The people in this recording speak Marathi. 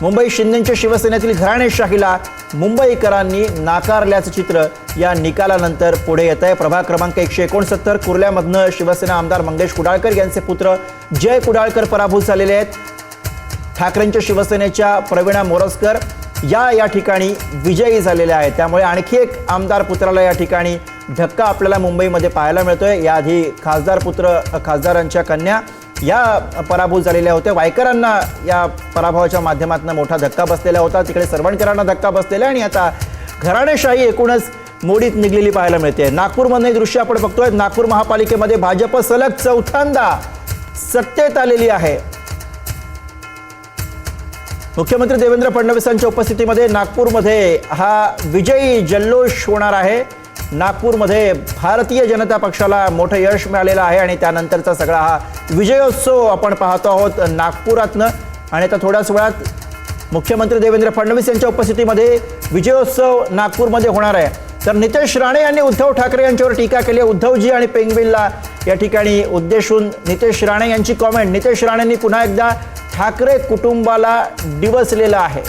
मुंबई शिंदेच्या शिवसेनेतील घराणेशाहीला मुंबईकरांनी नाकारल्याचं चित्र या निकालानंतर पुढे येत आहे। प्रभाग क्रमांक 169 कुर्ल्यामधनं शिवसेना आमदार मंगेश कुडाळकर यांचे पुत्र जय कुडाळकर पराभूत झालेले आहेत। ठाकरेंच्या शिवसेनेच्या प्रवीणा मोरजकर या ठिकाणी विजयी झालेल्या आहेत। त्यामुळे आणखी एक आमदार पुत्राला या ठिकाणी धक्का आपल्याला मुंबईमध्ये पाहायला मिळतोय। याआधी खासदार पुत्र खासदारांच्या कन्या या पराभूत झालेल्या होत्या। वायकरांना या पराभवाच्या माध्यमातून मोठा धक्का बसलेला होता, तिकडे सरवणकरांना धक्का बसलेला आणि आता घराणेशाही एकूणच मोडीत निघलेली पाहायला मिळते। नागपूरमध्ये दृश्य आपण बघतोय। नागपूर महापालिकेमध्ये भाजप सलग चौथ्यांदा सत्तेत आलेली आहे। मुख्यमंत्री देवेंद्र फडणवीसांच्या उपस्थितीमध्ये नागपूरमध्ये हा विजयी जल्लोष होणार आहे। नागपूरमध्ये भारतीय जनता पक्षाला मोठं यश मिळालेलं आहे आणि त्यानंतरचा सगळा हा विजयोत्सव आपण पाहतो आहोत नागपुरातनं। आणि आता थोड्याच वेळात मुख्यमंत्री देवेंद्र फडणवीस यांच्या उपस्थितीमध्ये विजयोत्सव नागपूरमध्ये होणार आहे। तर नितेश राणे यांनी उद्धव ठाकरे यांच्यावर टीका केली आहे। उद्धवजी आणि पेंगविलला या ठिकाणी उद्देशून नितेश राणे यांची कॉमेंट। नितेश राणेंनी पुन्हा एकदा ठाकरे कुटुंबाला डिवचलेलं आहे।